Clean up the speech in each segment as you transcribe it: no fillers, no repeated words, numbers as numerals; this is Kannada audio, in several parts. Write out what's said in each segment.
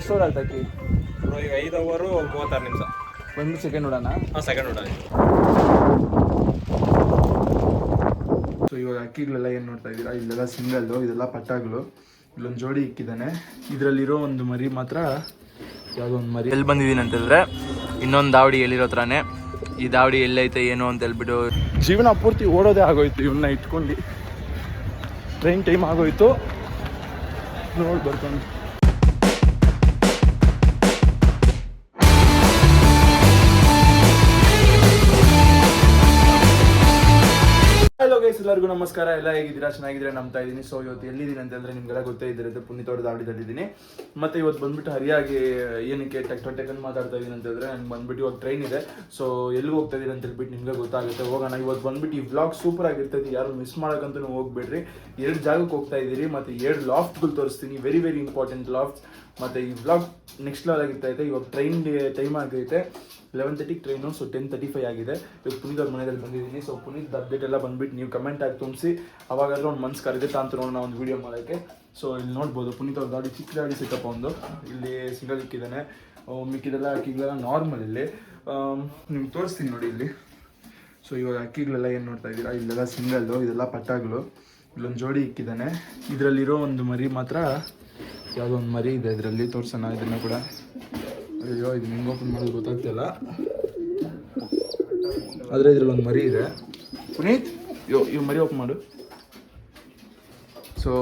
ಎಷ್ಟು ಓವರ್ ಆಯ್ತಾಕಿ ಈಗ 5 ಓವರು 36 ನಿಮಿಷ. ಒಂದು ಸೆಕೆಂಡ್ ನೋಡೋಣ. ಹಾಂ, ಸೆಕೆಂಡ್ ನೋಡೋಣ. ಸೊ ಇವಾಗ ಅಕ್ಕಿಗಳೆಲ್ಲ ಏನು ನೋಡ್ತಾ ಇದ್ದೀರಾ, ಇಲ್ಲೆಲ್ಲ ಸಿಂಗಲ್ಲು, ಇದೆಲ್ಲ ಪಟ್ಟಾಗಳು. ಇಲ್ಲೊಂದು ಜೋಡಿ ಇಕ್ಕಿದ್ದಾನೆ. ಇದರಲ್ಲಿರೋ ಒಂದು ಮರಿ ಮಾತ್ರ ಯಾವುದೋ ಒಂದು ಮರಿ. ಎಲ್ಲಿ ಬಂದಿದ್ದೀನಿ ಅಂತಂದರೆ ಇನ್ನೊಂದು ದಾವಡಿ ಎಲ್ಲಿರೋ ಹತ್ರನೇ. ಈ ದಾವಡಿ ಎಲ್ಲೈತೆ ಏನು ಅಂತ ಹೇಳ್ಬಿಟ್ಟು ಜೀವನ ಪೂರ್ತಿ ಓಡೋದೇ ಆಗೋಯ್ತು ಇವನ್ನ ಇಟ್ಕೊಂಡು. ಟ್ರೈನ್ ಟೈಮ್ ಆಗೋಯ್ತು, ನೋಡಿ ಬರ್ಕೊಂಡು. ಹಲೋ ಗೈಸ್, ಎಲ್ಲರಿಗೂ ನಮಸ್ಕಾರ. ಎಲ್ಲ ಹೇಗಿದ್ದೀರಾ? ಚೆನ್ನಾಗಿದ್ದೀರಾ? ನಂಬ್ತಾ ಇದ್ದೀನಿ. ಸೊ ಇವತ್ತು ಎಲ್ಲಿದ್ದೀನಿ ಅಂತಂದರೆ ನಿಮ್ಗೆಲ್ಲ ಗೊತ್ತೇ ಇದ್ದಿರುತ್ತೆ, ಪುನೀತೋಟದ ದಾವಡಿದಲ್ಲಿದ್ದೀನಿ. ಮತ್ತು ಇವತ್ತು ಬಂದ್ಬಿಟ್ಟು ಹರಿಯಾಗಿ ಏನಕ್ಕೆ ಟೆಕ್ ಮಾತಾಡ್ತಾ ಇದ್ದೀನಿ ಅಂತಂದರೆ, ನಂಗೆ ಬಂದ್ಬಿಟ್ಟು ಇವಾಗ ಟ್ರೈನ್ ಇದೆ. ಸೊ ಎಲ್ಲಿಗೆ ಹೋಗ್ತಾ ಇದ್ದೀನಿ ಅಂತ ಹೇಳ್ಬಿಟ್ಟು ನಿಮಗೆ ಗೊತ್ತಾಗುತ್ತೆ. ಹೋಗೋಣ. ಇವತ್ತು ಬಂದ್ಬಿಟ್ಟು ಈ ವ್ಲಾಗ್ ಸೂಪರ್ ಆಗಿರ್ತೈತಿ, ಯಾರು ಮಿಸ್ ಮಾಡೋಕ್ಕಂತೂ ಹೋಗ್ಬೇಡ್ರಿ. 2 ಜಾಗಕ್ಕೆ ಹೋಗ್ತಾ ಇದ್ದೀರಿ ಮತ್ತು 2 ಲಾಫ್ಟ್ಗಳು ತೋರಿಸ್ತೀನಿ, ವೆರಿ ವೆರಿ ಇಂಪಾರ್ಟೆಂಟ್ ಲಾಫ್ಟ್ಸ್. ಮತ್ತು ಈ ವ್ಲಾಗ್ ನೆಕ್ಸ್ಟ್ ಲೆವೆಲ್ ಆಗಿರ್ತೈತೆ. ಇವಾಗ ಟ್ರೈನ್ ಟೈಮ್ ಆಗೈತೆ, 11:30 ಟ್ರೈನು. ಸೊ 10:35 ಆಗಿದೆ. ಇವಾಗ ಪುನೀತ್ ಅವ್ರ ಮನೆಯಲ್ಲಿ ಬಂದಿದ್ದೀನಿ. ಸೊ ಪುನೀತ್ ಅಪ್ಡೇಟ್ ಎಲ್ಲ ಬಂದ್ಬಿಟ್ಟು ನೀವು ಕಮೆಂಟ್ ಆಗಿ ತುಂಬಿಸಿ, ಅವಾಗಾದ್ರೂ ಒಂದು ಮನ್ಸು ಕರೆದಿತ್ತು ಅಂತ ನೋಡೋಣ ಒಂದು ವೀಡಿಯೋ ಮಾಡೋಕ್ಕೆ. ಸೊ ಇಲ್ಲಿ ನೋಡ್ಬೋದು ಪುನೀತ್ ಅವ್ರ ಗಾಡಿ, ಚಿಕ್ಕ ಗಾಡಿ ಸಿಕ್ಕಪ್ಪ ಒಂದು. ಇಲ್ಲಿ ಸಿಂಗಲ್ ಇಕ್ಕಿದ್ದಾನೆ, ಮಿಕ್ಕಿದೆಲ್ಲ ಅಕ್ಕಿಗಳೆಲ್ಲ ನಾರ್ಮಲ್. ಇಲ್ಲಿ ನಿಮ್ಗೆ ತೋರಿಸ್ತೀನಿ ನೋಡಿ ಇಲ್ಲಿ. ಸೊ ಇವಾಗ ಅಕ್ಕಿಗಳೆಲ್ಲ ಏನು ನೋಡ್ತಾ ಇದ್ದೀರಾ, ಇಲ್ಲೆಲ್ಲ ಸಿಂಗಲ್ಲು, ಇದೆಲ್ಲ ಪಟ್ಟಾಗಳು. ಇಲ್ಲೊಂದು ಜೋಡಿ ಇಕ್ಕಿದ್ದಾನೆ. ಇದರಲ್ಲಿರೋ ಒಂದು ಮರಿ ಮಾತ್ರ ಯಾವುದೋ ಒಂದು ಮರಿ ಇದೆ. ಇದರಲ್ಲಿ ತೋರಿಸೋಣ ಇದನ್ನು ಕೂಡ. ಅಯ್ಯೋ, ಇದು ಹೆಂಗೆ ಓಪನ್ ಮಾಡೋದು ಗೊತ್ತಾಗ್ತಿಲ್ಲ, ಆದರೆ ಇದರಲ್ಲಿ ಒಂದು ಮರಿ ಇದೆ. ಪುನೀತ್, ಇವು ಮರಿ ಓಪನ್ ಮಾಡು. ಸೊ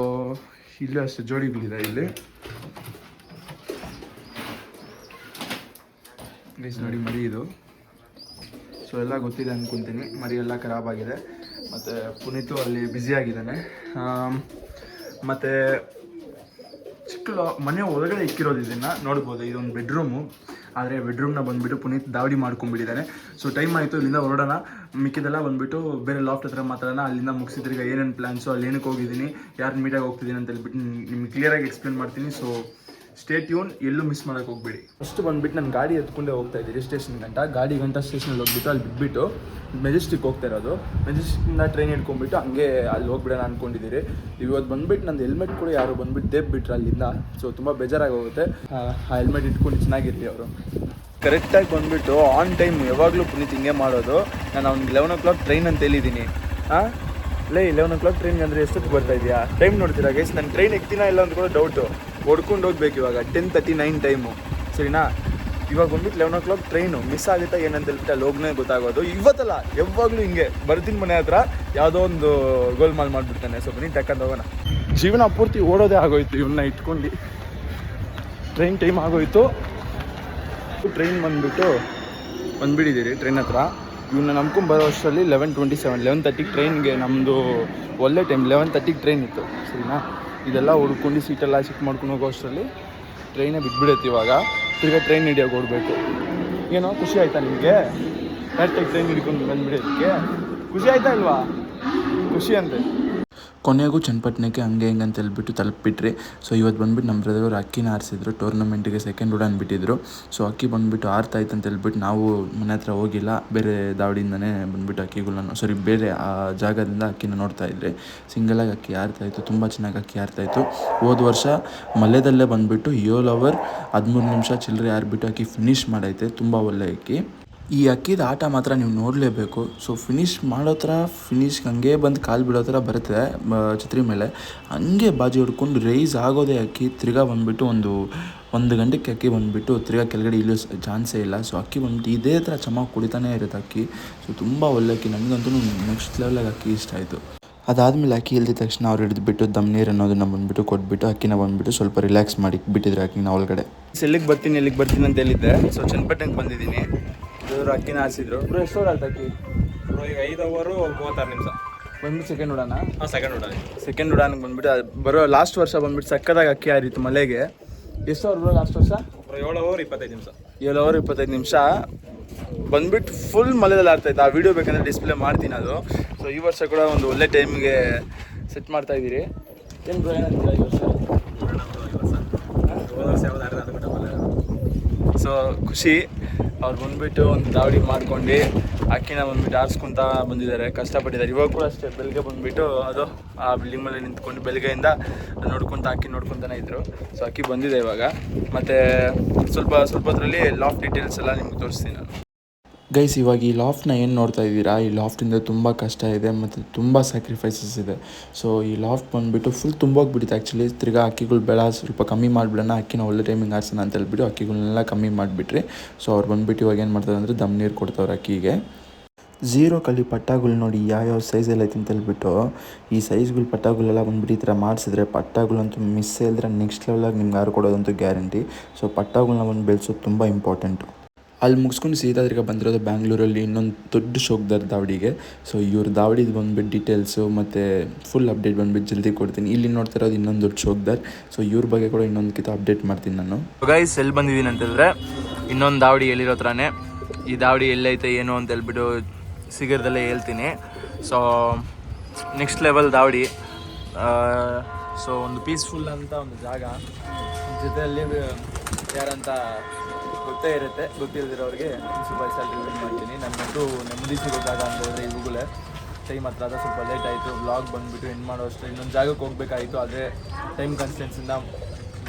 ಇಲ್ಲೇ ಅಷ್ಟು ಜೋಡಿಗಳಿದೆ ಇಲ್ಲಿ. ಗೈಸ್ ನೋಡಿ, ಮರಿ ಇದು. ಸೊ ಎಲ್ಲ ಗೊತ್ತಿದೆ ಅಂದ್ಕೊತೀನಿ. ಮರಿ ಎಲ್ಲ ಖರಾಬಾಗಿದೆ. ಮತ್ತು ಪುನೀತು ಅಲ್ಲಿ ಬ್ಯುಸಿಯಾಗಿದ್ದಾನೆ. ಮತ್ತು ಚಿಕ್ಕ ಮನೆ ಒಳಗಡೆ ಇಕ್ಕಿರೋದು ಇದನ್ನು ನೋಡ್ಬೋದು. ಇದೊಂದು ಬೆಡ್ರೂಮು, ಆದರೆ ಬೆಡ್ರೂಮ್ನ ಬಂದುಬಿಟ್ಟು ಪುನೀತ್ ದಾವಡಿ ಮಾಡ್ಕೊಂಡ್ಬಿಟ್ಟಿದ್ದಾನೆ. ಸೊ ಟೈಮ್ ಆಯಿತು, ಇಲ್ಲಿಂದ ಹೊರಡೋಣ. ಮಿಕ್ಕಿದೆಲ್ಲ ಬಂದುಬಿಟ್ಟು ಬೇರೆ ಲಾಫ್ಟ್ ಹತ್ರ ಮಾತಾಡೋಣ. ಅಲ್ಲಿಂದ ಮುಗಿಸಿದ್ರಿಗೆ ಏನೇನು ಪ್ಲ್ಯಾನ್ಸು, ಅಲ್ಲಿ ಏನಕ್ಕೆ ಹೋಗಿದ್ದೀನಿ, ಯಾರು ಮೀಟಾಗಿ ಹೋಗ್ತಿದ್ದೀನಿ ಅಂತ ಹೇಳ್ಬಿಟ್ಟು ನಿಮ್ಗೆ ಕ್ಲಿಯರಾಗಿ ಎಕ್ಸ್ಪ್ಲೇನ್ ಮಾಡ್ತೀನಿ. ಸೊ ಸ್ಟೇ ಟ್ಯೂನ್, ಎಲ್ಲೂ ಮಿಸ್ ಮಾಡೋಕ್ಕೆ ಹೋಗ್ಬೇಡಿ. ಫಸ್ಟ್ ಬಂದುಬಿಟ್ಟು ನಾನು ಗಾಡಿ ಎತ್ಕೊಂಡೇ ಹೋಗ್ತಾ ಇದ್ದೀನಿ ಸ್ಟೇಷನ್ ಗಂಟ ಸ್ಟೇಷನಲ್ಲಿ ಹೋಗ್ಬಿಟ್ಟು ಅಲ್ಲಿ ಬಿಟ್ಬಿಟ್ಟು ಮೆಜೆಸ್ಟಿಕ್ ಹೋಗ್ತಾ ಇರೋದು. ಮೆಜೆಸ್ಟಿಕ್ಕಿಂದ ಟ್ರೈನ್ ಹಿಡ್ಕೊಂಡ್ಬಿಟ್ಟು ಹಂಗೆ ಅಲ್ಲಿ ಹೋಗ್ಬಿಡೋಣ ಅಂದ್ಕೊಂಡಿದ್ದೀರಿ. ಇವತ್ತು ಬಂದುಬಿಟ್ಟು ನಂದು ಹೆಲ್ಮೆಟ್ ಕೂಡ ಯಾರು ಬಂದುಬಿಟ್ಟು ದೇಬ್ಬಿಟ್ರು ಅಲ್ಲಿಂದ. ಸೊ ತುಂಬ ಬೇಜಾರಾಗಿ ಹೋಗುತ್ತೆ. ಆ ಹೆಲ್ಮೆಟ್ ಇಟ್ಕೊಂಡು ಚೆನ್ನಾಗಿರಲಿ ಅವರು. ಕರೆಕ್ಟಾಗಿ ಬಂದುಬಿಟ್ಟು ಆನ್ ಟೈಮ್ ಯಾವಾಗಲೂ ಪುನೀತ್ ಹಿಂಗೆ ಮಾಡೋದು. ನಾನು ಅವ್ನಿಗೆ 11 o'clock ಟ್ರೈನ್ ಅಂತ ಹೇಳಿದ್ದೀನಿ. ಲೇ 11 o'clock ಟ್ರೈನ್ಗೆ ಅಂದರೆ ಎಷ್ಟೊತ್ತು ಬರ್ತಾ ಇದೆಯಾ? ಟೈಮ್ ನೋಡ್ತೀರಾ ಗೈಸ್? ನಾನು ಟ್ರೈನ್ ಎಕ್ತೀನ ಇಲ್ಲ ಅಂತ ಕೂಡ ಡೌಟು. ಹೊಡ್ಕೊಂಡು ಹೋಗ್ಬೇಕು ಇವಾಗ. 10:39 ಟೈಮು, ಸರಿನಾ? ಇವಾಗ ಬಂದ್ಬಿಟ್ಟು 11 o'clock ಟ್ರೈನು ಮಿಸ್ ಆಗುತ್ತಾ ಏನಂತ ಹೇಳ್ಬಿಟ್ಟು ಅಲ್ಲಿ ಹೋಗ್ನೇ ಗೊತ್ತಾಗೋದು. ಇವತ್ತಲ್ಲ, ಯಾವಾಗಲೂ ಹಿಂಗೆ ಬರ್ತೀನಿ ಮನೆ ಹತ್ರ, ಯಾವುದೋ ಒಂದು ಗೋಲ್ಮಾಲ್ ಮಾಡಿಬಿಡ್ತಾನೆ. ಸೊ ಬನ್ನಿ ಟಕ್ಕಂತ ಹೋಗೋಣ. ಜೀವನ ಪೂರ್ತಿ ಓಡೋದೇ ಆಗೋಯ್ತು ಇವನ್ನ ಇಟ್ಕೊಂಡು. ಟ್ರೈನ್ ಟೈಮ್ ಆಗೋಯ್ತು. ಟ್ರೈನ್ ಬಂದುಬಿಟ್ಟಿದ್ದೀರಿ ಟ್ರೈನ್ ಹತ್ರ. ಇವನ್ನ ನಂಬ್ಕೊಂಬರೋ ಅಷ್ಟರಲ್ಲಿ 11:27, 11:30 ಟ್ರೈನ್ಗೆ ನಮ್ಮದು ಒಳ್ಳೆ ಟೈಮ್. 11:30 ಟ್ರೈನ್ ಇತ್ತು, ಸರಿನಾ? ಇದೆಲ್ಲ ಹುಡ್ಕೊಂಡು ಸೀಟೆಲ್ಲ ಚೆಕ್ ಮಾಡ್ಕೊಂಡು ಹೋಗೋ ಅಷ್ಟರಲ್ಲಿ ಟ್ರೈನೇ ಬಿಟ್ಬಿಡುತ್ತೆ. ಇವಾಗ ತಿರ್ಗಾ ಟ್ರೈನ್ ಹಿಡಿಯೋಕೆ ಓಡಬೇಕು. ಏನೋ ಖುಷಿ ಆಯಿತಾ ನಿಮಗೆ? ಕರೆಕ್ಟಾಗಿ ಟ್ರೈನ್ ಹಿಡ್ಕೊಂಡು ಬಂದುಬಿಡೋದಕ್ಕೆ ಖುಷಿ ಆಯಿತಾ ಇಲ್ವಾ? ಖುಷಿ ಅಂತೆ. ಕೊನೆಗೂ ಚನ್ನಪಟ್ಟಣಕ್ಕೆ ಹಂಗೆ ಹೆಂಗೆ ಅಂತ ಹೇಳ್ಬಿಟ್ಟು ತಲುಪಿಬಿಟ್ರಿ. ಸೊ ಇವತ್ತು ಬಂದುಬಿಟ್ಟು ನಮ್ಮ ಬ್ರದರ್ ಅಕ್ಕಿನ ಆರಿಸಿದ್ರು. ಟೂರ್ನಮೆಂಟಿಗೆ ಸೆಕೆಂಡ್ ಉಡಾನ್ ಬಿಟ್ಟಿದ್ರು. ಸೊ ಅಕ್ಕಿ ಬಂದುಬಿಟ್ಟು ಆರ್ತಾಯ್ತು ಅಂತ ಹೇಳ್ಬಿಟ್ಟು ನಾವು ಮನೆ ಹತ್ರ ಹೋಗಿಲ್ಲ, ಬೇರೆ ದಾವಡಿಯಿಂದನೇ ಬಂದುಬಿಟ್ಟು ಅಕ್ಕಿಗಳನ್ನ ಬೇರೆ ಆ ಜಾಗದಿಂದ ಅಕ್ಕಿನ ನೋಡ್ತಾ ಇದ್ರಿ. ಸಿಂಗಲಾಗಿ ಅಕ್ಕಿ ಆರ್ತಾಯಿತ್ತು, ತುಂಬ ಚೆನ್ನಾಗಿ ಅಕ್ಕಿ ಆರ್ತಾಯಿತ್ತು. ಹೋದ ವರ್ಷ ಮಲೆದಲ್ಲೇ ಬಂದುಬಿಟ್ಟು 7 hour 13 ನಿಮಿಷ ಚಿಲ್ಲರೆ ಆರ್ಬಿಟ್ಟು ಅಕ್ಕಿ ಫಿನಿಶ್ ಮಾಡೈತೆ. ತುಂಬ ಒಳ್ಳೆ ಅಕ್ಕಿ. ಈ ಅಕ್ಕಿದ ಆಟ ಮಾತ್ರ ನೀವು ನೋಡಲೇಬೇಕು. ಸೊ ಫಿನಿಶ್ ಮಾಡೋ ಥರ, ಫಿನಿಶ್ಗೆ ಹಂಗೆ ಬಂದು ಕಾಲು ಬಿಡೋ ಥರ ಬರುತ್ತೆ ಛತ್ರಿ ಮೇಲೆ. ಹಂಗೆ ಬಾಜಿ ಹೊಡ್ಕೊಂಡು ರೈಸ್ ಆಗೋದೇ ಅಕ್ಕಿ. ತಿರ್ಗಾ ಬಂದುಬಿಟ್ಟು ಒಂದು ಗಂಟೆಗೆ ಅಕ್ಕಿ ಬಂದುಬಿಟ್ಟು ತಿರ್ಗಾ ಕೆಳಗಡೆ ಇಲ್ಲೋ ಚಾನ್ಸೇ ಇಲ್ಲ. ಸೊ ಅಕ್ಕಿ ಬಂದುಬಿಟ್ಟು ಇದೇ ಥರ ಚೆನ್ನಾಗಿ ಕುಡಿತಾನೇ ಇರುತ್ತೆ ಅಕ್ಕಿ. ಸೊ ತುಂಬ ಒಳ್ಳೆ ಅಕ್ಕಿ. ನನಗಂತೂ ನೆಕ್ಸ್ಟ್ ಲೆವೆಲಾಗಿ ಅಕ್ಕಿ ಇಷ್ಟ ಆಯಿತು. ಅದಾದಮೇಲೆ ಅಕ್ಕಿ ಇಲ್ದಿದ ತಕ್ಷಣ ಅವ್ರು ಹಿಡಿದ್ಬಿಟ್ಟು ದಮ್ ನೀರು ಅನ್ನೋದನ್ನ ಬಂದುಬಿಟ್ಟು ಕೊಟ್ಬಿಟ್ಟು ಅಕ್ಕಿನ ಬಂದುಬಿಟ್ಟು ಸ್ವಲ್ಪ ರಿಲ್ಯಾಕ್ಸ್ ಮಾಡಿ ಬಿಟ್ಟಿದ್ರು ಅಕ್ಕಿನ ಒಳಗಡೆ. ಎಲ್ಲಿಗೆ ಬರ್ತೀನಿ ಅಂತ ಹೇಳಿದ್ದೆ. ಸೊ ಚನ್ನಪಟ್ಟಣಕ್ಕೆ ಬಂದಿದ್ದೀನಿ. ಇವರು ಅಕ್ಕಿನ ಆರಿಸಿದ್ರು. ಎಷ್ಟು ಓವರ್ ಆಯ್ತು ಅಕ್ಕಿ? ಈಗ 5 ಓವರು 36 ನಿಮಿಷ. ಬಂದು ಸೆಕೆಂಡ್ ಉಡಾನ? ಹಾಂ, ಸೆಕೆಂಡ್ ಉಡಾನ. ಸೆಕೆಂಡ್ ಉಡಾನಿಗೆ ಬಂದುಬಿಟ್ಟು ಬರೋ ಲಾಸ್ಟ್ ವರ್ಷ ಬಂದುಬಿಟ್ಟು ಸಕ್ಕದಾಗಿ ಅಕ್ಕಿ ಆರಿತ್ತು ಮಳೆಗೆ. ಎಷ್ಟು ಅವ್ರು ಬರೋ ಲಾಸ್ಟ್ ವರ್ಷ? 7 ಓವರ್ 25 ನಿಮಿಷ. 7 hour 25 ನಿಮಿಷ ಬಂದುಬಿಟ್ಟು ಫುಲ್ ಮಳೆದಲ್ಲಿ ಆಡ್ತಾಯಿತ್ತು. ಆ ವಿಡಿಯೋ ಬೇಕಂದರೆ ಡಿಸ್ಪ್ಲೇ ಮಾಡ್ತೀನಿ ಅದು. ಸೊ ಈ ವರ್ಷ ಕೂಡ ಒಂದು ಒಳ್ಳೆ ಟೈಮಿಗೆ ಸೆಟ್ ಮಾಡ್ತಾಯಿದ್ದೀರಿ. ಏನು ಬ್ರೋ ಏನಂತೀರ ಈ ವರ್ಷ? ಸೊ ಖುಷಿ. ಅವ್ರು ಬಂದುಬಿಟ್ಟು ಒಂದು ದಾವಡಿ ಮಾಡ್ಕೊಂಡು ಅಕ್ಕಿನ ಬಂದುಬಿಟ್ಟು ಆರಿಸ್ಕೊತ ಬಂದಿದ್ದಾರೆ, ಕಷ್ಟಪಟ್ಟಿದ್ದಾರೆ. ಇವಾಗ ಕೂಡ ಅಷ್ಟೇ ಬೆಳಗ್ಗೆ ಬಂದುಬಿಟ್ಟು ಅದು ಆ ಬಿಲ್ಡಿಂಗ್ ಮೇಲೆ ನಿಂತ್ಕೊಂಡು ಬೆಳಗ್ಗೆಯಿಂದ ಅಕ್ಕಿ ನೋಡ್ಕೊತಾನೆ ಇದ್ದರು. ಸೊ ಅಕ್ಕಿ ಬಂದಿದೆ ಇವಾಗ. ಮತ್ತು ಸ್ವಲ್ಪ ಹೊತ್ತರಲ್ಲಿ ಲಾಫ್ಟ್ ಡೀಟೇಲ್ಸ್ ಎಲ್ಲ ನಿಮ್ಗೆ ತೋರಿಸ್ತೀನಿ ನಾನು. ಗೈಸ್, ಇವಾಗ ಈ ಲಾಫ್ಟ್ನ ಏನು ನೋಡ್ತಾ ಇದ್ದೀರಾ, ಈ ಲಾಫ್ಟಿಂದ ತುಂಬ ಕಷ್ಟ ಇದೆ ಮತ್ತು ತುಂಬ ಸ್ಯಾಕ್ರಿಫೈಸಸ್ ಇದೆ. ಸೊ ಈ ಲಾಫ್ಟ್ ಬಂದುಬಿಟ್ಟು ಫುಲ್ ತುಂಬೋಗ್ಬಿಟ್ಟಿದೆ ಆ್ಯಕ್ಚುಲಿ. ತಿರ್ಗಾ ಅಕ್ಕಿಗಳು ಬೆಳ ಸ್ವಲ್ಪ ಕಮ್ಮಿ ಮಾಡಿಬಿಡೋಣ, ಅಕ್ಕಿನ ಒಳ್ಳೆ ಟೈಮಿಂಗ್ ಆರಿಸೋಣ ಅಂತ ಹೇಳ್ಬಿಟ್ಟು ಅಕ್ಕಿಗಳನ್ನೆಲ್ಲ ಕಮ್ಮಿ ಮಾಡಿಬಿಟ್ರಿ. ಸೊ ಅವ್ರು ಬಂದುಬಿಟ್ಟು ಇವಾಗ ಏನು ಮಾಡ್ತಾರೆ ಅಂದರೆ ದಮ್ ನೀರು ಕೊಡ್ತಾವ್ರೆ ಅಕ್ಕಿಗೆ. 0 ಕಲಿ ಪಟ್ಟಾಗಳು ನೋಡಿ ಯಾವ್ಯಾವ ಸೈಜಲ್ಲಿ ಐತೆ ಅಂತ ಹೇಳ್ಬಿಟ್ಟು. ಈ ಸೈಜ್ಗಳು ಪಟ್ಟಾಗಳೆಲ್ಲ ಬಂದುಬಿಟ್ಟು ಈ ಥರ ಮಾಡಿಸಿದ್ರೆ ಪಟ್ಟಾಗಳಂತೂ ಮಿಸ್ ಇಲ್ಲದ್ರೆ ನೆಕ್ಸ್ಟ್ ಲೆವೆಲಾಗಿ ನಿಮ್ಗೆ ಯಾರು ಕೊಡೋದಂತೂ ಗ್ಯಾರಂಟಿ. ಸೊ ಪಟ್ಟಾಗಳನ್ನ ಒಂದು ಬೆಳೆಸೋದು ತುಂಬ ಇಂಪಾರ್ಟೆಂಟು. ಅಲ್ಲಿ ಮುಗಿಸ್ಕೊಂಡು ಸೀದಾ ತಿರ್ಗ ಬಂದಿರೋದು ಬ್ಯಾಂಗ್ಳೂರಲ್ಲಿ ಇನ್ನೊಂದು ದೊಡ್ಡ ಶೋಕ್ದಾರ್ ದಾವಡಿಗೆ. ಸೊ ಇವ್ರ ದಾವಡಿದು ಬಂದುಬಿಟ್ಟು ಡೀಟೇಲ್ಸು ಮತ್ತು ಫುಲ್ ಅಪ್ಡೇಟ್ ಬಂದುಬಿಟ್ಟು ಜಲ್ದಿ ಕೊಡ್ತೀನಿ. ಇಲ್ಲಿ ನೋಡ್ತಾ ಇರೋದು ಇನ್ನೊಂದು ದೊಡ್ಡ ಶೋಕ್ದಾರ್. ಸೊ ಇವ್ರ ಬಗ್ಗೆ ಕೂಡ ಇನ್ನೊಂದು ಕಿತ ಅಪ್ಡೇಟ್ ಮಾಡ್ತೀನಿ ನಾನು. ಗೈಸ್, ಎಲ್ಲಿ ಬಂದಿದ್ದೀನಿ ಅಂತಂದರೆ ಇನ್ನೊಂದು ದಾವಡಿ ಎಲ್ಲಿರೋ ಥರನೇ. ಈ ದಾವಡಿ ಎಲ್ಲೈತೆ ಏನು ಅಂತ ಹೇಳ್ಬಿಟ್ಟು ಸಿಗರ್ದಲ್ಲೇ ಹೇಳ್ತೀನಿ. ಸೊ ನೆಕ್ಸ್ಟ್ ಲೆವೆಲ್ ದಾವಡಿ. ಸೊ ಒಂದು ಪೀಸ್ಫುಲ್ ಅಂತ ಒಂದು ಜಾಗ, ಜೊತೆಯಲ್ಲಿ ಯಾರಂತ ಗೊತ್ತೇ ಇರುತ್ತೆ, ಗೊತ್ತಿಲ್ಲದಿರೋರಿಗೆ ಸ್ವಲ್ಪ ರಿವೀಲ್ ಮಾಡ್ತೀನಿ. ನನ್ನಂತೂ ನೆಮ್ಮದಿ ಸಿಗೋ ಜಾಗ ಅಂತ ಹೇಳಿದ್ರೆ ಇವುಗಳೇ. ಟೈಮ್ ಹತ್ರ ಆದ ಸ್ವಲ್ಪ ಲೇಟ್ ಆಯಿತು, ಬ್ಲಾಗ್ ಬಂದುಬಿಟ್ಟು ಎಂಡ್ ಮಾಡೋ ಅಷ್ಟೇ. ಇನ್ನೊಂದು ಜಾಗಕ್ಕೆ ಹೋಗಬೇಕಾಯಿತು, ಆದರೆ ಟೈಮ್ ಕನ್ಸ್ಟೆನ್ಸಿಂದ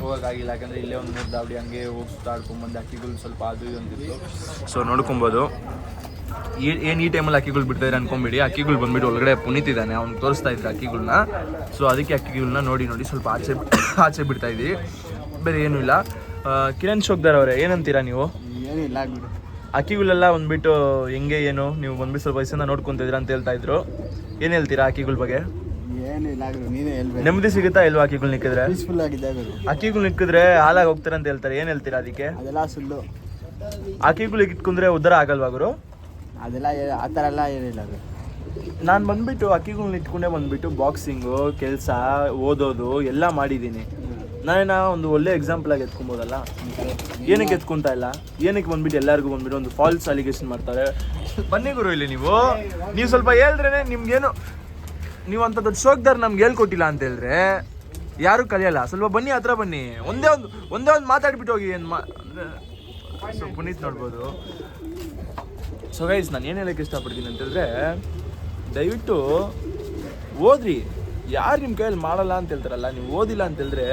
ಹೋಗೋಕ್ಕಾಗಿಲ್ಲ. ಯಾಕಂದರೆ ಇಲ್ಲೇ ಒಂದು 3 ದಾವಡಿ ಹಂಗೆ ಹೋಗಿ ಸುತ್ತಾಡ್ಕೊಂಬಂದು ಅಕ್ಕಿಗಳು ಸ್ವಲ್ಪ ಅದು ಇದು ಅಂತಿತ್ತು. ಸೊ ನೋಡ್ಕೊಬೋದು ಏನು ಈ ಟೈಮಲ್ಲಿ ಅಕ್ಕಿಗಳು ಬಿಡ್ತಾಯಿದ್ರೆ ಅನ್ಕೊಂಬಿಡಿ. ಅಕ್ಕಿಗಳು ಬಂದುಬಿಟ್ಟು ಒಳಗಡೆ ಪುನೀತಿದ್ದಾನೆ, ಅವ್ನು ತೋರಿಸ್ತಾ ಇದ್ರು ಅಕ್ಕಿಗಳನ್ನ. ಸೊ ಅದಕ್ಕೆ ಅಕ್ಕಿಗಳನ್ನ ನೋಡಿ ಸ್ವಲ್ಪ ಆಚೆ ಬಿಡ್ತಾಯಿದ್ವಿ, ಬೇರೆ ಏನೂ ಇಲ್ಲ. ಕಿರಣ್ ಶೋಕ್ದಾರ್ ಅವರೇ, ಏನಂತೀರಾ ನೀವು? ಏನಿಲ್ಲ, ಅಕ್ಕಿಗಳೆಲ್ಲ ಬಂದುಬಿಟ್ಟು ಹೆಂಗೆ ಏನು ನೀವು ಬಂದುಬಿಟ್ಟು ಸ್ವಲ್ಪ ವಯಸ್ಸನ್ನ ನೋಡ್ಕೊತಿದ್ರ ಅಂತ ಹೇಳ್ತಾ ಇದ್ರು. ಏನು ಹೇಳ್ತೀರಾ ಅಕ್ಕಿಗಳ ಬಗ್ಗೆ? ಏನಿಲ್ಲ, ನೀನೇ ಹೇಳ್ಬೇಕು. ನೆಮ್ಮದಿ ಸಿಗುತ್ತಾ ಇಲ್ವಾ ಅಕ್ಕಿಗಳು ನಿಕ್ಕಿದ್ರೆ? ಪೀಸ್ಫುಲ್ ಆಗಿದೆ. ಅಕ್ಕಿಗಳು ನಿಕ್ಕಿದ್ರೆ ಹಾಲಾಗಿ ಹೋಗ್ತಾರೆ ಅಂತ ಹೇಳ್ತಾರೆ, ಏನು ಹೇಳ್ತೀರಾ ಅದಕ್ಕೆ? ಅದೆಲ್ಲ ಸುಳ್ಳು. ಅಕ್ಕಿಗಳು ಇಟ್ಕೊಂಡ್ರೆ ಉದ್ಧಾರ ಆಗಲ್ವಾ ಗುರು? ಅದೆಲ್ಲ ಆ ಥರ ಎಲ್ಲ ಏನಿಲ್ಲ. ನಾನು ಬಂದುಬಿಟ್ಟು ಅಕ್ಕಿಗಳನ್ನ ಇಟ್ಕೊಂಡೇ ಬಂದುಬಿಟ್ಟು ಬಾಕ್ಸಿಂಗು ಕೆಲಸ ಓದೋದು ಎಲ್ಲ ಮಾಡಿದ್ದೀನಿ. ನಾನೇನ ಒಂದು ಒಳ್ಳೆ ಎಕ್ಸಾಂಪಲ್ ಆಗಿ ಎತ್ಕೊಬೋದಲ್ಲ. ಏನಕ್ಕೆ ಎತ್ಕೊತಾ ಇಲ್ಲ? ಏನಕ್ಕೆ ಬಂದ್ಬಿಟ್ಟು ಎಲ್ಲರಿಗೂ ಬಂದ್ಬಿಟ್ಟು ಒಂದು ಫಾಲ್ಸ್ ಅಲಿಗೇಷನ್ ಮಾಡ್ತಾರೆ? ಬನ್ನಿ ಗುರು ಇಲ್ಲಿ ನೀವು ಸ್ವಲ್ಪ ಹೇಳಿದ್ರೇ ನಿಮ್ಗೇನು, ನೀವು ಅಂತ ದೊಡ್ಡ ಶೋಕ್ದಾರ್ ನಮ್ಗೆ ಹೇಳ್ಕೊಟ್ಟಿಲ್ಲ ಅಂತ ಹೇಳಿದ್ರೆ ಯಾರು ಕಲಿಯಲ್ಲ. ಸ್ವಲ್ಪ ಬನ್ನಿ, ಹತ್ರ ಬನ್ನಿ, ಒಂದೇ ಒಂದು ಮಾತಾಡ್ಬಿಟ್ಟು ಹೋಗಿ. ಸೊ ಪುನೀತ್ ನೋಡ್ಬೋದು. ಸೊ ಗೈಸ್, ನಾನು ಏನು ಹೇಳೋಕ್ಕೆ ಇಷ್ಟಪಡ್ತೀನಿ ಅಂತೇಳಿದ್ರೆ, ದಯವಿಟ್ಟು ಓದ್ರಿ. ಯಾರು ನಿಮ್ಮ ಕೈಯಲ್ಲಿ ಮಾಡಲ್ಲ ಅಂತ ಹೇಳ್ತಾರಲ್ಲ, ನೀವು ಓದಿಲ್ಲ ಅಂತ ಹೇಳಿದ್ರೆ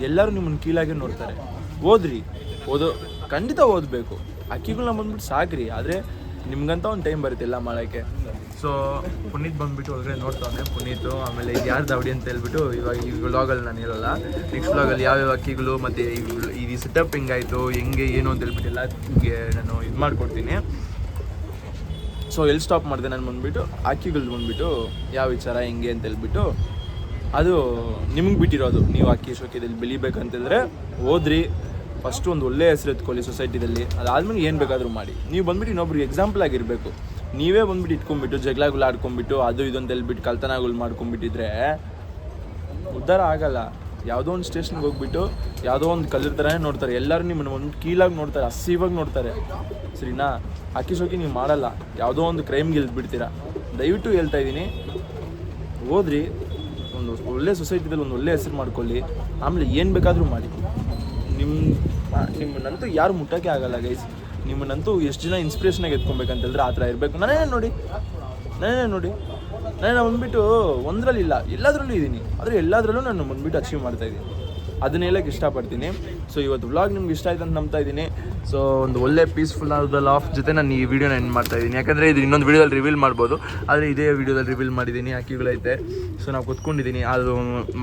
ಎಲ್ಲರೂ ನಿಮ್ಮನ್ನು ಕೀಳಾಗಿ ನೋಡ್ತಾರೆ. ಖಂಡಿತ ಓದಬೇಕು. ಅಕ್ಕಿಗಳನ್ನ ಬಂದ್ಬಿಟ್ಟು ಸಾಕ್ರಿ, ಆದರೆ ನಿಮ್ಗಂತ ಒಂದು ಟೈಮ್ ಬರುತ್ತೆ ಎಲ್ಲ ಮಾಡೋಕ್ಕೆ. ಸೊ ಪುನೀತ್ ಬಂದುಬಿಟ್ಟು ಒಳಗಡೆ ನೋಡ್ತಾನೆ ಪುನೀತು. ಆಮೇಲೆ ಇದು ಯಾರು ದಾವಡಿ ಅಂತ ಹೇಳ್ಬಿಟ್ಟು ಇವಾಗ ಈ ವ್ಲಾಗಲ್ಲಿ ನಾನು ಹೇಳಲ್ಲ. ನೆಕ್ಸ್ಟ್ ವ್ಲಾಗಲ್ಲಿ ಯಾವ್ಯಾವ ಅಕ್ಕಿಗಳು ಮತ್ತು ಈ ಸೆಟಪ್ ಹೆಂಗಾಯಿತು, ಹೆಂಗೆ ಏನು ಅಂತ ಹೇಳ್ಬಿಟ್ಟು ಎಲ್ಲ ನಿಮಗೆ ನಾನು ಇದು ಮಾಡಿಕೊಡ್ತೀನಿ. ಸೊ ಎಲ್ಲಿ ಸ್ಟಾಪ್ ಮಾಡಿದೆ ನಾನು ಬಂದುಬಿಟ್ಟು ಅಕ್ಕಿಗಳು ಬಂದುಬಿಟ್ಟು ಯಾವ ವಿಚಾರ ಹೆಂಗೆ ಅಂತ ಹೇಳ್ಬಿಟ್ಟು ಅದು ನಿಮಗೆ ಬಿಟ್ಟಿರೋದು. ನೀವು ಅಕ್ಕಿ ಶೋಕಿದಲ್ಲಿ ಬೆಳಿಬೇಕಂತಂದರೆ ಓದ್ರಿ, ಫಸ್ಟು ಒಂದು ಒಳ್ಳೆಯ ಹೆಸರು ಎತ್ಕೊಳ್ಳಿ ಸೊಸೈಟಿದಲ್ಲಿ. ಅದಾದ್ಮೇಲೆ ಏನು ಬೇಕಾದರೂ ಮಾಡಿ. ನೀವು ಬಂದುಬಿಟ್ಟು ಇನ್ನೊಬ್ರಿಗೆ ಎಕ್ಸಾಂಪಲ್ ಆಗಿರಬೇಕು. ನೀವೇ ಬಂದುಬಿಟ್ಟು ಇಟ್ಕೊಂಡ್ಬಿಟ್ಟು ಜಗಳಗಳು ಆಡ್ಕೊಂಡ್ಬಿಟ್ಟು ಅದು ಇದು ಅಂತ ಹೇಳ್ಬಿಟ್ಟು ಕಳ್ತನಗಳು ಮಾಡ್ಕೊಂಡ್ಬಿಟ್ಟಿದ್ರೆ ಉದ್ಧಾರ ಆಗಲ್ಲ. ಯಾವುದೋ ಒಂದು ಸ್ಟೇಷನ್ಗೆ ಹೋಗ್ಬಿಟ್ಟು ಯಾವುದೋ ಒಂದು ಕಲ್ಲರ ಥರನೇ ನೋಡ್ತಾರೆ, ಎಲ್ಲರೂ ನಿಮ್ಮನ್ನು ಒಂದು ಕೀಳಾಗಿ ನೋಡ್ತಾರೆ, ಹಸಿವಾಗಿ ನೋಡ್ತಾರೆ. ಸರಿನಾ? ಅಕ್ಕಿ ಶೋಕಿ ನೀವು ಮಾಡಲ್ಲ, ಯಾವುದೋ ಒಂದು ಕ್ರೈಮ್ಗೆ ಇಳಿದ್ಬಿಡ್ತೀರಾ. ದಯವಿಟ್ಟು ಹೇಳ್ತಾ ಇದ್ದೀನಿ, ಓದ್ರಿ, ಒಂದು ಒಳ್ಳೆ ಸೊಸೈಟಿದಲ್ಲಿ ಒಂದು ಒಳ್ಳೆ ಹೆಸರು ಮಾಡ್ಕೊಳ್ಳಿ. ಆಮೇಲೆ ಏನು ಬೇಕಾದರೂ ಮಾಡಿ. ನಿಮ್ಮನ್ನಂತೂ ಯಾರು ಮುಟ್ಟೋಕ್ಕೆ ಆಗಲ್ಲ ಗೈಸ್. ನಿಮ್ಮನ್ನಂತೂ ಎಷ್ಟು ಜನ ಇನ್ಸ್ಪಿರೇಷನಾಗಿ ಎತ್ಕೊಬೇಕಂತಂದ್ರೆ ಆ ಥರ ಇರಬೇಕು. ನಾನೇ ನೋಡಿ ನಾನು ಬಂದುಬಿಟ್ಟು ಒಂದರಲ್ಲಿಲ್ಲ, ಎಲ್ಲದರಲ್ಲೂ ಇದ್ದೀನಿ. ಆದರೆ ಎಲ್ಲದರಲ್ಲೂ ನಾನು ಬಂದುಬಿಟ್ಟು ಅಚೀವ್ ಮಾಡ್ತಾಯಿದ್ದೀನಿ. ಅದನ್ನ ಹೇಳೋಕ್ಕೆ ಇಷ್ಟಪಡ್ತೀನಿ. ಸೊ ಇವತ್ತು ವ್ಲಾಗ್ ನಿಮ್ಗೆ ಇಷ್ಟ ಆಯ್ತು ಅಂತ ನಂಬ್ತಾ ಇದ್ದೀನಿ. ಸೊ ಒಂದು ಒಳ್ಳೆ ಪೀಸ್ಫುಲ್ ಆದ ಲಾಫ್ ಜೊತೆ ನಾನು ಈ ವಿಡಿಯೋನ ಎಂಡ್ ಮಾಡ್ತಾ ಇದ್ದೀನಿ. ಯಾಕಂದರೆ ಇದು ಇನ್ನೊಂದು ವಿಡಿಯೋದಲ್ಲಿ ರಿವೀಲ್ ಮಾಡ್ಬೋದು, ಆದರೆ ಇದೇ ವಿಡಿಯೋದಲ್ಲಿ ರಿವೀಲ್ ಮಾಡಿದ್ದೀನಿ. ಅಕ್ಕಿಗಳೈತೆ. ಸೊ ನಾವು ಕೂತ್ಕೊಂಡಿದ್ದೀನಿ. ಅದು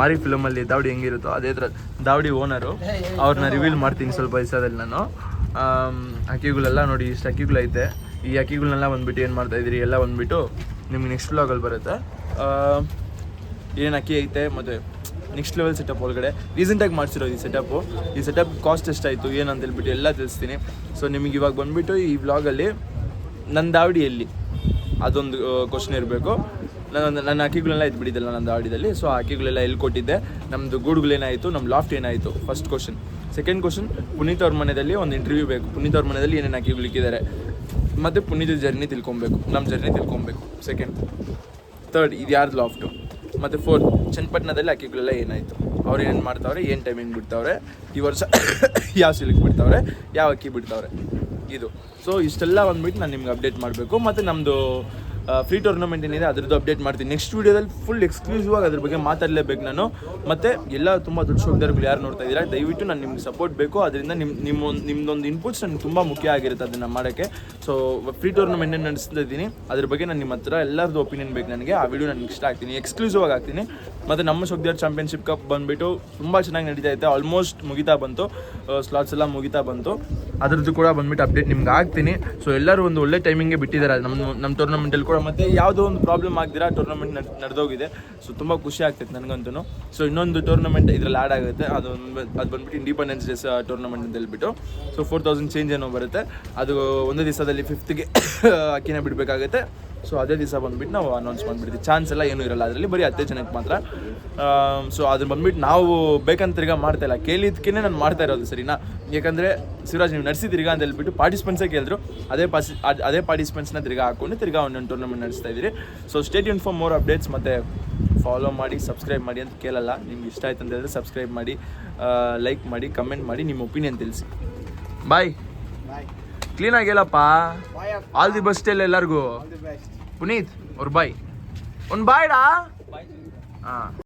ಮಾರಿ ಫಿಲಮಲ್ಲಿ ದಾವಡಿ ಹೆಂಗಿರುತ್ತೋ ಅದೇ ಥರ ದಾವಡಿ ಓನರು, ಅವ್ರನ್ನ ರಿವೀಲ್ ಮಾಡ್ತೀನಿ ಸ್ವಲ್ಪ ದಿವಸದಲ್ಲಿ ನಾನು. ಅಕ್ಕಿಗಳೆಲ್ಲ ನೋಡಿ, ಇಷ್ಟು ಅಕ್ಕಿಗಳೈತೆ. ಈ ಅಕ್ಕಿಗಳನ್ನೆಲ್ಲ ಬಂದುಬಿಟ್ಟು ಏನು ಮಾಡ್ತಾಯಿದ್ದೀರಿ ಎಲ್ಲ ಬಂದುಬಿಟ್ಟು ನಿಮ್ಗೆ ನೆಕ್ಸ್ಟ್ ವ್ಲಾಗಲ್ಲಿ ಬರುತ್ತೆ. ಏನು ಅಕ್ಕಿ ಐತೆ ಮತ್ತು ನೆಕ್ಸ್ಟ್ ಲೆವೆಲ್ ಸೆಟಪ್ ಒಳಗಡೆ ರೀಸೆಂಟಾಗಿ ಮಾಡಿಸಿರೋ ಈ ಸೆಟಪ್ ಕಾಸ್ಟ್ ಎಷ್ಟಾಯಿತು ಏನಂತ ಹೇಳ್ಬಿಟ್ಟು ಎಲ್ಲ ತಿಳಿಸ್ತೀನಿ. ಸೊ ನಿಮಗೆ ಇವಾಗ ಬಂದುಬಿಟ್ಟು ಈ ವ್ಲಾಗಲ್ಲಿ ನನ್ನ ದಾವಡಿ ಎಲ್ಲಿ ಅದೊಂದು ಕ್ವಶನ್ ಇರಬೇಕು. ನನ್ನ ಅಕ್ಕಿಗಳೆಲ್ಲ ಇದ್ಬಿಟ್ಟಿದ್ದಲ್ಲ ನನ್ನ ದಾವಡಿದಲ್ಲಿ. ಸೊ ಆ ಅಕ್ಕಿಗಳೆಲ್ಲ ಎಲ್ಲಿ ಕೊಟ್ಟಿದ್ದೆ, ನಮ್ಮದು ಗೂಡುಗಳೇನಾಯಿತು, ನಮ್ಮ ಲಾಫ್ಟ್ ಏನಾಯಿತು, first question. Second question, Puneeth ಅವ್ರ ಮನೆಯಲ್ಲಿ ಒಂದು ಇಂಟರ್ವ್ಯೂ ಬೇಕು. ಪುನೀತ್ ಅವ್ರ ಮನೆಯಲ್ಲಿ ಏನೇನು ಅಕ್ಕಿಗಳಿಕ್ಕಿದ್ದಾರೆ ಮತ್ತು ಪುನೀತ್ ಜರ್ನಿ ತಿಳ್ಕೊಬೇಕು, ನಮ್ಮ ಜರ್ನಿ ತಿಳ್ಕೊಬೇಕು. ಸೆಕೆಂಡ್. ಥರ್ಡ್, ಇದು ಯಾರ್ದು ಲಾಫ್ಟು. ಮತ್ತು ಫೋರ್ತ್, ಚನ್ನಪಟ್ಟಣದಲ್ಲಿ ಅಕ್ಕಿಗಳೆಲ್ಲ ಏನಾಯಿತು, ಅವ್ರು ಏನೇನು ಮಾಡ್ತಾವ್ರೆ, ಏನು ಟೈಮಿಂಗ್ ಬಿಡ್ತಾವ್ರೆ, ಈ ವರ್ಷ ಯಾವ ಸಿಲ್ಕ್ ಬಿಡ್ತಾವ್ರೆ, ಯಾವ ಅಕ್ಕಿ ಬಿಡ್ತಾವ್ರೆ, ಇದು. ಸೊ ಇಷ್ಟೆಲ್ಲ ಬಂದ್ಬಿಟ್ಟು ನಾನು ನಿಮ್ಗೆ ಅಪ್ಡೇಟ್ ಮಾಡಬೇಕು. ಮತ್ತು ನಮ್ಮದು ಫ್ರೀ ಟೂರ್ನಮೆಂಟ್ ಏನಿದೆ ಅದ್ರದ್ದು ಅಪ್ಡೇಟ್ ಮಾಡ್ತೀನಿ ನೆಕ್ಸ್ಟ್ ವೀಡಿಯೋದಲ್ಲಿ. ಫುಲ್ ಎಕ್ಸ್ಕ್ಲೂಸಿವ್ ಆಗಿ ಅದ್ರ ಬಗ್ಗೆ ಮಾತಾಡಲೇಬೇಕು ನಾನು. ಮತ್ತು ಎಲ್ಲ ತುಂಬ ದೊಡ್ಡ ಶೋಕ್ದಾರಗಳು ಯಾರು ನೋಡ್ತಾ ಇದ್ದೀರಾ, ದಯವಿಟ್ಟು ನಾನು ನಿಮ್ಗೆ ಸಪೋರ್ಟ್ ಬೇಕು. ಅದರಿಂದ ನಿಮ್ಮದೊಂದು ಇನ್ಪುಟ್ಸ್ ನನಗೆ ತುಂಬ ಮುಖ್ಯ ಆಗಿರುತ್ತೆ ಅದನ್ನು ಮಾಡೋಕ್ಕೆ. ಸೊ ಫ್ರೀ ಟೂರ್ನಮೆಂಟ್ ನಡೆಸ್ತಾ ಇದ್ದೀನಿ, ಅದ್ರ ಬಗ್ಗೆ ನಾನು ನಿಮ್ಮ ಹತ್ರ ಎಲ್ಲರದ್ದು ಒಪಿನಿಯನ್ ಬೇಕು ನನಗೆ. ಆ ವಿಡಿಯೋ ನಾನು ಇಷ್ಟ ಆಗ್ತೀನಿ, ಎಕ್ಸ್ಕ್ಲೂಸಿವ್ ಆಗಿ ಆಗ್ತೀನಿ. ಮತ್ತು ನಮ್ಮ ಶೋಕ್ದಾರ್ ಚಾಂಪಿಯನ್ಶಿಪ್ ಕಪ್ ಬಂದುಬಿಟ್ಟು ತುಂಬ ಚೆನ್ನಾಗಿ ನಡೀತಾ ಐತೆ. ಆಲ್ಮೋಸ್ಟ್ ಮುಗಿತಾ ಬಂತು, ಸ್ಲಾಟ್ಸ್ ಎಲ್ಲ ಮುಗಿತಾ ಬಂತು. ಅದರದ್ದು ಕೂಡ ಬಂದುಬಿಟ್ಟು ಅಪ್ಡೇಟ್ ನಿಮ್ಗೆ ಆಗ್ತೀನಿ. ಸೊ ಎಲ್ಲರೂ ಒಂದು ಒಳ್ಳೆ ಟೈಮಿಂಗ್ಗೆ ಬಿಟ್ಟಿದ್ದಾರೆ ನಮ್ಮ ಟೂರ್ನಮೆಂಟಲ್ಲಿ ಕೂಡ. ಮತ್ತು ಯಾವುದೋ ಒಂದು ಪ್ರಾಬ್ಲಮ್ ಆಗ್ದಿರಾ ಟೂರ್ನಮೆಂಟ್ ನಡೆದೋಗಿದೆ. ಸೊ ತುಂಬ ಖುಷಿ ಆಗ್ತೈತೆ ನನಗಂತೂ. ಸೊ ಇನ್ನೊಂದು ಟೂರ್ನಮೆಂಟ್ ಇದರಲ್ಲಿ ಆ್ಯಡ್ ಆಗುತ್ತೆ, ಅದು ಬಂದುಬಿಟ್ಟು ಇಂಡಿಪೆಂಡೆನ್ಸ್ ಡೇಸ್ ಟೂರ್ನಮೆಂಟ್ ಅಂತ ಹೇಳ್ಬಿಟ್ಟು. ಸೊ 4000 ಚೇಂಜ್ ಏನೋ ಬರುತ್ತೆ. ಅದು ಒಂದೇ ದಿವಸದಲ್ಲಿ 5th ಅಕ್ಕಿನ ಬಿಡಬೇಕಾಗುತ್ತೆ. ಸೊ ಅದೇ ದಿವಸ ಬಂದುಬಿಟ್ಟು ನಾವು ಅನೌನ್ಸ್ ಮಾಡಿಬಿಡ್ತೀವಿ. ಚಾನ್ಸ್ ಎಲ್ಲ ಏನೂ ಇರಲ್ಲ ಅದರಲ್ಲಿ, ಬರೀ 10 ಜನಕ್ಕೆ ಮಾತ್ರ. ಸೊ ಅದನ್ನ ಬಂದುಬಿಟ್ಟು ನಾವು ಬೇಕಂತ ತಿರ್ಗಾ ಮಾಡ್ತಾಯಿಲ್ಲ, ಕೇಳಿದ್ಕೇ ನಾನು ಮಾಡ್ತಾ ಇರೋದು ಸರಿನಾ. ಯಾಕಂದರೆ ಶಿವರಾಜ್ ನೀವು ನಡೆಸಿದಿರಿಗ ಅಂತ ಹೇಳ್ಬಿಟ್ಟು ಪಾರ್ಟಿಸಿಪೆಂಟ್ಸೇ ಕೇಳಿದ್ರು. ಅದೇ ಪಾರ್ಟಿಸಿಪೆಂಟ್ಸ್ನ ತಿರ್ಗಾ ಹಾಕ್ಕೊಂಡು ತಿರ್ಗಾ ಒಂದೊಂದು ಟೂರ್ನಮೆಂಟ್ ನಡೆಸ್ತಾ ಇದ್ದೀರಿ. So stay tune for more updates. ಮತ್ತು ಫಾಲೋ ಮಾಡಿ, ಸಬ್ಸ್ಕ್ರೈಬ್ ಮಾಡಿ ಅಂತ ಕೇಳಲ್ಲ. ನಿಮ್ಗೆ ಇಷ್ಟ ಆಯ್ತು ಅಂತ ಹೇಳಿದ್ರೆ ಸಬ್ಸ್ಕ್ರೈಬ್ ಮಾಡಿ, ಲೈಕ್ ಮಾಡಿ, ಕಮೆಂಟ್ ಮಾಡಿ, ನಿಮ್ಮ ಒಪಿನಿಯನ್ ತಿಳಿಸಿ. ಬಾಯ್. ಕ್ಲೀನಾಗಿ ಹೇಳಪ್ಪ. ಆಲ್ ದಿ ಬೆಸ್ಟ್ ಎಲ್ಲರಿಗೂ. ಪುನೀತ್ ಅವ್ರು ಬಾಯ್. ಒಂದು ಬಾಯ್ಡಾ. ಹಾಂ.